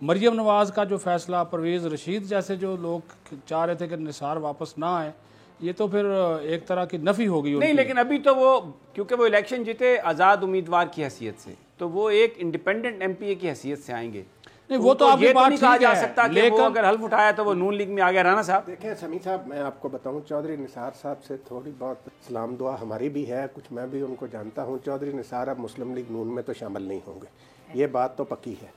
مریم نواز کا جو فیصلہ, پرویز رشید جیسے جو لوگ چاہ رہے تھے کہ نثار واپس نہ آئے, یہ تو پھر ایک طرح کی نفی ہو گئی. نہیں, لیکن ابھی تو وہ, کیونکہ وہ الیکشن جیتے آزاد امیدوار کی حیثیت سے, تو وہ ایک انڈیپینڈنٹ ایم پی اے کی حیثیت سے آئیں گے. نہیں, وہ تو آپ کی بات ٹھیک ہے, لیکن وہ اگر حلف اٹھایا تو وہ نون لیگ میں آ گیا. رانا صاحب دیکھیں سمیع صاحب, میں آپ کو بتاؤں, چودھری نثار صاحب سے تھوڑی بہت سلام دعا ہماری بھی ہے, کچھ میں بھی ان کو جانتا ہوں. چودھری نثار اب مسلم لیگ نون میں تو شامل نہیں ہوں گے, یہ بات تو پکی ہے.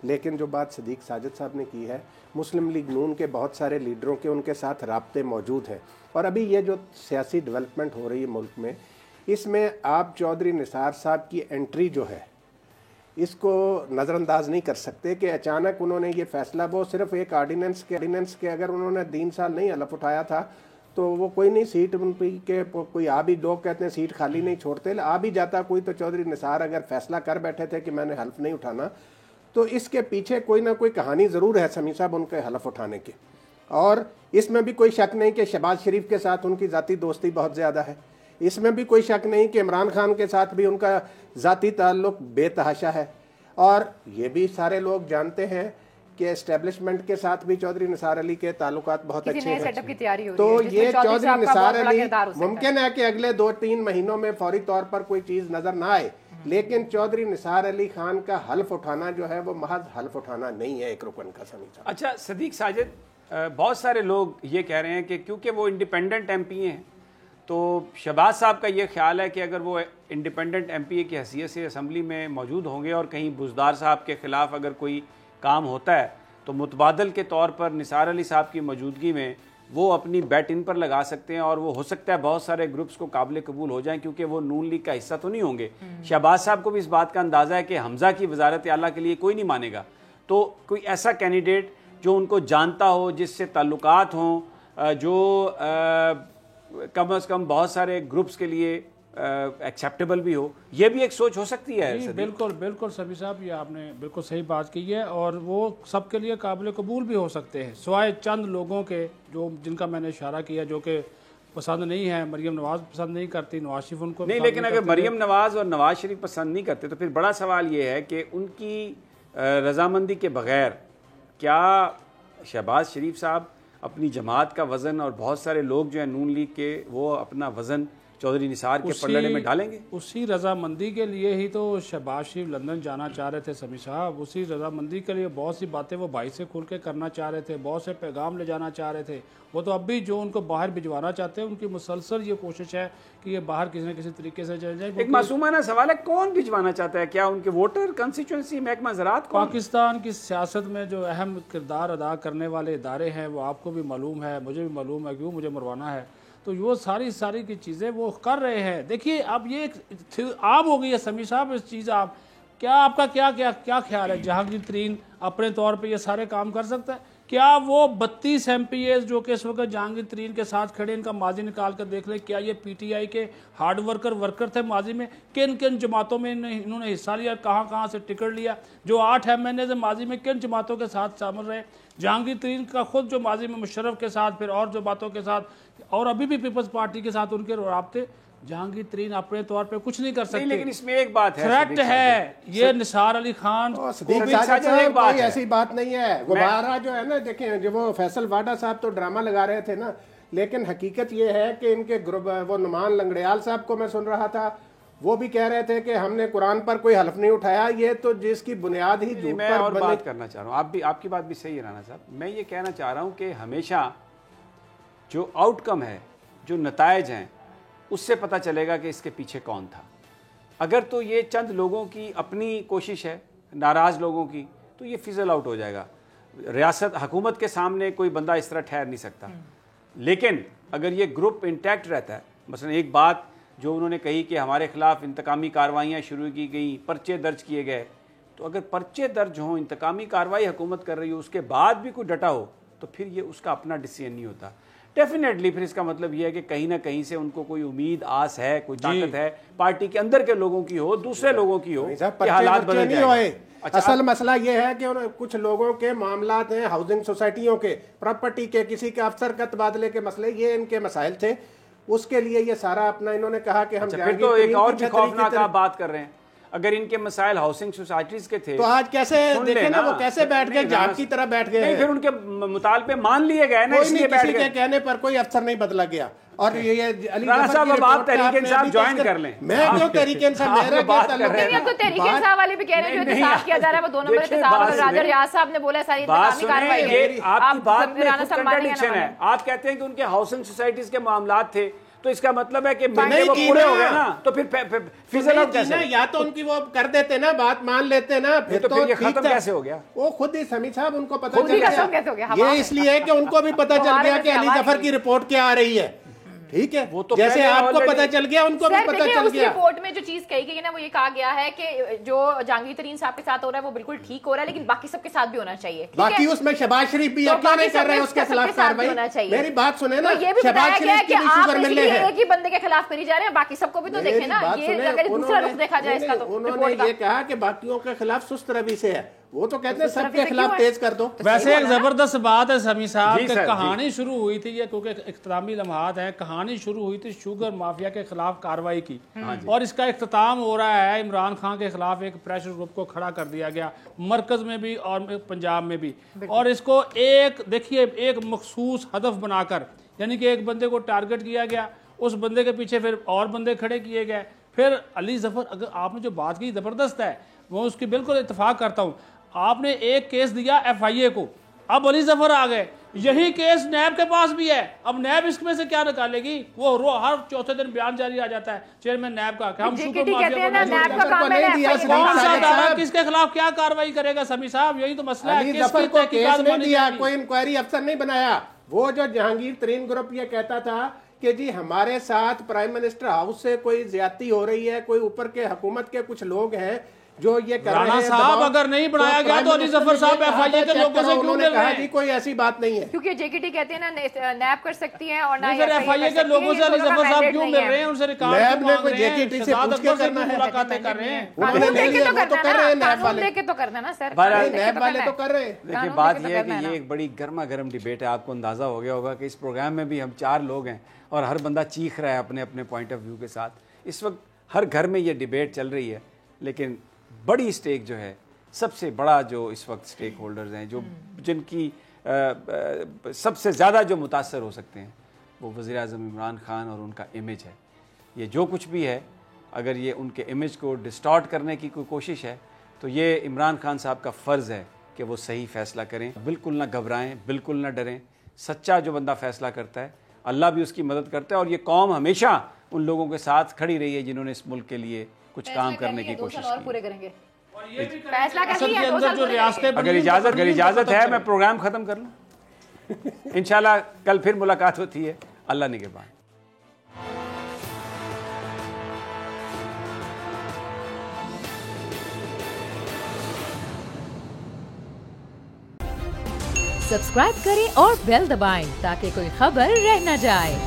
لیکن جو بات صدیق ساجد صاحب نے کی ہے, مسلم لیگ نون کے بہت سارے لیڈروں کے ان کے ساتھ رابطے موجود ہیں. اور ابھی یہ جو سیاسی ڈیولپمنٹ ہو رہی ہے ملک میں, اس میں آپ چودھری نثار صاحب کی انٹری جو ہے اس کو نظر انداز نہیں کر سکتے کہ اچانک انہوں نے یہ فیصلہ, وہ صرف ایک آرڈیننس کے اگر انہوں نے 3 سال نہیں حلف اٹھایا تھا تو وہ کوئی نہیں سیٹ ان کے کوئی آ بھی, لوگ کہتے ہیں سیٹ خالی نہیں چھوڑتے, آ بھی جاتا کوئی, تو چودھری نثار اگر فیصلہ کر بیٹھے تھے کہ میں نے حلف نہیں اٹھانا, تو اس کے پیچھے کوئی نہ کوئی کہانی ضرور ہے سمیع صاحب ان کے حلف اٹھانے کی. اور اس میں بھی کوئی شک نہیں کہ شہباز شریف کے ساتھ ان کی ذاتی دوستی بہت زیادہ ہے. اس میں بھی کوئی شک نہیں کہ عمران خان کے ساتھ بھی ان کا ذاتی تعلق بے تحاشا ہے. اور یہ بھی سارے لوگ جانتے ہیں کہ اسٹیبلشمنٹ کے ساتھ بھی چودھری نثار علی کے تعلقات بہت اچھے ہیں. تو یہ چودھری نثار علی ممکن ہے کہ اگلے 2-3 مہینوں میں فوری طور پر کوئی چیز نظر نہ آئے, لیکن چودھری نثار علی خان کا حلف اٹھانا جو ہے وہ محض حلف اٹھانا نہیں ہے ایک رکن کا. سمیع صاحب, اچھا صدیق ساجد, بہت سارے لوگ یہ کہہ رہے ہیں کہ کیونکہ وہ انڈیپینڈنٹ ایم پی ہیں تو شہباز صاحب کا یہ خیال ہے کہ اگر وہ انڈیپینڈنٹ ایم پی اے کی حیثیت سے اسمبلی میں موجود ہوں گے اور کہیں بزدار صاحب کے خلاف اگر کوئی کام ہوتا ہے تو متبادل کے طور پر نثار علی صاحب کی موجودگی میں وہ اپنی بیٹ ان پر لگا سکتے ہیں, اور وہ ہو سکتا ہے بہت سارے گروپس کو قابل قبول ہو جائیں, کیونکہ وہ نون لیگ کا حصہ تو نہیں ہوں گے. شہباز صاحب کو بھی اس بات کا اندازہ ہے کہ حمزہ کی وزارت اعلیٰ کے لیے کوئی نہیں مانے گا, تو کوئی ایسا کینڈیڈیٹ جو ان کو جانتا ہو, جس سے تعلقات ہوں, جو کم از کم بہت سارے گروپس کے لیے ایکسیپٹیبل بھی ہو, یہ بھی ایک سوچ ہو سکتی ہے. جی بالکل بالکل سمیع صاحب, یہ آپ نے بالکل صحیح بات کی ہے, اور وہ سب کے لیے قابل قبول بھی ہو سکتے ہیں, سوائے چند لوگوں کے جو جن کا میں نے اشارہ کیا, جو کہ پسند نہیں ہے. مریم نواز پسند نہیں کرتی, نواز شریف ان کو نہیں, لیکن اگر مریم نواز اور نواز شریف پسند نہیں کرتے تو پھر بڑا سوال یہ ہے کہ ان کی رضامندی کے بغیر کیا شہباز شریف صاحب اپنی جماعت کا وزن, اور بہت سارے لوگ جو ہیں نون لیگ کے, وہ اپنا وزن چودھری نثار کے پلڑے میں ڈالیں گے؟ اسی رضامندی کے لیے ہی تو شہباز شریف لندن جانا چاہ رہے تھے سمیع صاحب. اسی رضامندی کے لیے بہت سی باتیں وہ بھائی سے کھل کے کرنا چاہ رہے تھے, بہت سے پیغام لے جانا چاہ رہے تھے. وہ تو اب بھی جو ان کو باہر بھجوانا چاہتے ہیں, ان کی مسلسل یہ کوشش ہے کہ یہ باہر کسی نہ کسی طریقے سے چل جائے. ایک معصومانہ سوال ہے, کون بھجوانا چاہتا ہے؟ کیا ان کے ووٹر, کنسٹیچوئنسی, محکمہ زراعت؟ پاکستان کی سیاست میں جو اہم کردار ادا کرنے والے ادارے ہیں وہ آپ کو بھی معلوم ہے, مجھے بھی معلوم ہے, کیوں مجھے مروانا ہے, تو وہ ساری کی چیزیں وہ کر رہے ہیں. دیکھیے اب یہ عام ہو گئی ہے سمیع صاحب اس چیز. آپ کا کیا خیال ہے, جہانگیر ترین اپنے طور پہ یہ سارے کام کر سکتا ہے؟ کیا وہ 32 ایم پی ایز جو کہ اس وقت جہانگیر ترین کے ساتھ کھڑے, ان کا ماضی نکال کر دیکھ لیں, کیا یہ پی ٹی آئی کے ہارڈ ورکر تھے ماضی میں؟ کن جماعتوں میں انہوں نے حصہ لیا, کہاں سے ٹکٹ لیا؟ جو 8 ایم این اے ماضی میں کن جماعتوں کے ساتھ شامل رہے؟ جہانگیر ترین کا خود جو ماضی میں مشرف کے ساتھ, پھر اور جو باتوں کے ساتھ, اور ابھی بھی پیپلز پارٹی کے ساتھ ان کے رابطے, جہانگیر ترین اپنے طور پہ کچھ نہیں کر سکتے. لیکن اس میں ایک بات ہے, تھریٹ ہے یہ نثار علی خان. کوئی ایسی بات نہیں ہے. غبارہ جو ہے نا, دیکھیں جو وہ فیصل واڈا صاحب تو ڈرامہ لگا رہے تھے نا, لیکن حقیقت یہ ہے کہ ان کے گروپ, وہ نعمان لنگڑیال صاحب کو میں سن رہا تھا, وہ بھی کہہ رہے تھے کہ ہم نے قرآن پر کوئی حلف نہیں اٹھایا. یہ تو جس کی بنیاد ہی جھوٹ میں اور بات کرنا چاہ رہا ہوں, آپ کی بات بھی صحیح ہے رانا صاحب. میں یہ کہنا چاہ رہا ہوں کہ ہمیشہ جو آؤٹ کم ہے, جو نتائج ہیں, اس سے پتہ چلے گا کہ اس کے پیچھے کون تھا. اگر تو یہ چند لوگوں کی اپنی کوشش ہے، ناراض لوگوں کی، تو یہ فزل آؤٹ ہو جائے گا. ریاست حکومت کے سامنے کوئی بندہ اس طرح ٹھہر نہیں سکتا. لیکن اگر یہ گروپ انٹیکٹ رہتا ہے، مثلا ایک بات جو انہوں نے کہی کہ ہمارے خلاف انتقامی کارروائیاں شروع کی گئیں، پرچے درج کیے گئے، تو اگر پرچے درج ہوں، انتقامی کارروائی حکومت کر رہی ہو، اس کے بعد بھی کوئی ڈٹا ہو، تو پھر یہ اس کا اپنا ڈیسیژن نہیں ہوتا. ڈیفینیٹلی پھر اس کا مطلب یہ ہے کہ کہیں نہ کہیں سے ان کو کوئی امید آس ہے، کوئی طاقت ہے، پارٹی کے اندر کے لوگوں کی ہو، دوسرے لوگوں کی ہو کہ حالات بدل جائیں. اصل مسئلہ یہ ہے کہ کچھ لوگوں کے معاملات ہیں ہاؤسنگ سوسائٹیوں کے، پراپرٹی کے، کسی کے افسر کا تبادلے کے مسئلے، یہ ان کے مسائل تھے. اس کے لیے یہ سارا اپنا انہوں نے کہا کہ ہم پھر تو ایک اور بھی خوفناک آپ بات کر رہے ہیں. اگر ان کے مسائل ہاؤسنگ سوسائٹیز کے تھے تو آج کیسے دیکھیں نا وہ کیسے بیٹھ گئے، جھاگ کی طرح بیٹھ گئے. پھر ان کے مطالبے مان لیے گئے نا، اس لیے بیٹھ گئے. کسی کے کہنے پر کوئی افسر نہیں بدلا گیا. اور یہ رانا صاحب اب آپ تحریک انصاف جوائن کر لیں. میں کیوں تحریک انصاف میرا بات کر رہے ہیں؟ اب تو تحریک انصاف والے بھی کہہ رہے ہیں جو احتساب کیا جا رہا ہے وہ 2 نمبر احتساب. راجہ ریاض صاحب نے بولا ساری انتقامی کارروائی ہے. آپ کی بات میں کنٹرڈکشن ہے. آپ کہتے ہیں کہ ان کے ہاؤسنگ سوسائٹیز کے معاملات تھے، تو اس کا مطلب ہے کہ وہ پورے ہو گئے نا، تو پھر فضل آؤٹ کیسے؟ یا تو ان کی وہ کر دیتے نا، بات مان لیتے نا، پھر تو یہ ختم کیسے ہو گیا؟ وہ خود ہی سمیع صاحب ان کو پتہ چل گیا. یہ اس لیے کہ ان کو بھی پتہ چل گیا کہ علی ظفر کی رپورٹ کیا آ رہی ہے. ٹھیک ہے، جیسے آپ کو پتہ چل گیا ان کو بھی پتہ چل گیا. اس رپورٹ میں جو چیز کہی گئی ہے نا وہ یہ کہا گیا ہے کہ جو جہانگیر ترین صاحب کے ساتھ ہو رہا ہے وہ بالکل ٹھیک ہو رہا ہے، لیکن باقی سب کے ساتھ بھی ہونا چاہیے. باقی اس میں شہباز شریف بھی کیوں نہیں کر رہے ہیں اس کے خلاف کارروائی؟ میری بات سنیں نا، شہباز شریف کی بھی شوگر ملنے ہیں. ایک ہی بندے کے خلاف کری جا رہے ہیں، باقی سب کو بھی تو دیکھیں نا. یہ اگر دوسرا رخ دیکھا جائے اس کا تو انہوں نے یہ کہا کہ باقیوں کے خلاف سست روی سے ہے، وہ تو کہتے ہیں سب کے خلاف تیز کر دو. ویسے ایک زبردست بات ہے سمیع صاحب کہ کہانی شروع ہوئی تھی، یہ کیونکہ اختتامی لمحات ہیں، کہانی شروع ہوئی تھی شوگر مافیا کے خلاف کارروائی کی، اور اس کا اختتام ہو رہا ہے عمران خان کے خلاف ایک پریشر گروپ کو کھڑا کر دیا گیا، مرکز میں بھی اور پنجاب میں بھی. اور اس کو دیکھیے ایک مخصوص ہدف بنا کر، یعنی کہ ایک بندے کو ٹارگٹ کیا گیا، اس بندے کے پیچھے پھر اور بندے کھڑے کیے گئے. پھر علی ظفر، اگر آپ نے جو بات کی زبردست ہے، میں اس کی بالکل اتفاق کرتا ہوں. آپ نے ایک کیس دیا ایف آئی اے کو، اب علی ظفر آ گئے، یہی کیس نیب کے پاس بھی ہے. اب نیب اس میں سے کیا نکالے گی؟ وہ ہر چوتھے دن بیان جاری آ جاتا ہے چیئرمین نیب کا کہ ہم شوگر مافیا کو کون سا ادارہ کس کے خلاف کیا کارروائی کرے گا. سمیع صاحب یہی تو مسئلہ ہے. علی ظفر کو کیس نہیں دیا، کوئی انکوائری افسر نہیں بنایا. وہ جو جہانگیر ترین گروپ یہ کہتا تھا کہ جی ہمارے ساتھ پرائم منسٹر ہاؤس سے کوئی زیادتی ہو رہی ہے، کوئی اوپر کے حکومت کے کچھ لوگ ہیں جو یہ کر رہے ہیں. رانا صاحب اگر نہیں بنایا گیا تو علی ظفر صاحب ایف آئی اے کے لوگوں سے کیوں لے رہے ہیں؟ جی کوئی ایسی بات نہیں ہے، کیونکہ جے کے ٹی کہتے ہیں نا نیب کر سکتی ہیں اور نہ ایف آئی اے کے لوگوں سے علی ظفر صاحب کیوں مل رہے ہیں، ان سے ریکارڈ نیب نے کوئی جے کے ٹی سے پوچھ کے کرنا ہے، ملاقاتیں کر رہے ہیں. قانون دے کے تو کرنا نا سر، نیب والے تو کر رہے ہیں. دیکھیں بات یہ ہے کہ یہ ایک بڑی گرما گرم ڈیبیٹ ہے. آپ کو اندازہ ہو گیا ہوگا کہ اس پروگرام میں بھی ہم 4 لوگ ہیں اور ہر بندہ چیخ رہا ہے اپنے اپنے پوائنٹ آف ویو کے ساتھ. اس وقت ہر گھر میں یہ ڈیبیٹ چل رہی ہے، لیکن بڑی اسٹیک جو ہے، سب سے بڑا جو اس وقت اسٹیک ہولڈرز ہیں، جو جن کی سب سے زیادہ جو متاثر ہو سکتے ہیں، وہ وزیر اعظم عمران خان اور ان کا امیج ہے. یہ جو کچھ بھی ہے، اگر یہ ان کے امیج کو ڈسٹارٹ کرنے کی کوئی کوشش ہے تو یہ عمران خان صاحب کا فرض ہے کہ وہ صحیح فیصلہ کریں. بالکل نہ گھبرائیں، بالکل نہ ڈریں. سچا جو بندہ فیصلہ کرتا ہے اللہ بھی اس کی مدد کرتا ہے، اور یہ قوم ہمیشہ ان لوگوں کے ساتھ کھڑی رہی ہے جنہوں نے اس ملک کے لیے کچھ کام کرنے کی کوشش کی. پورے کریں گے اگر اجازت ہے میں پروگرام ختم کر لوں. انشاءاللہ کل پھر ملاقات ہوتی ہے. اللہ نگہبان. سبسکرائب کریں اور بیل دبائیں تاکہ کوئی خبر رہ نہ جائے.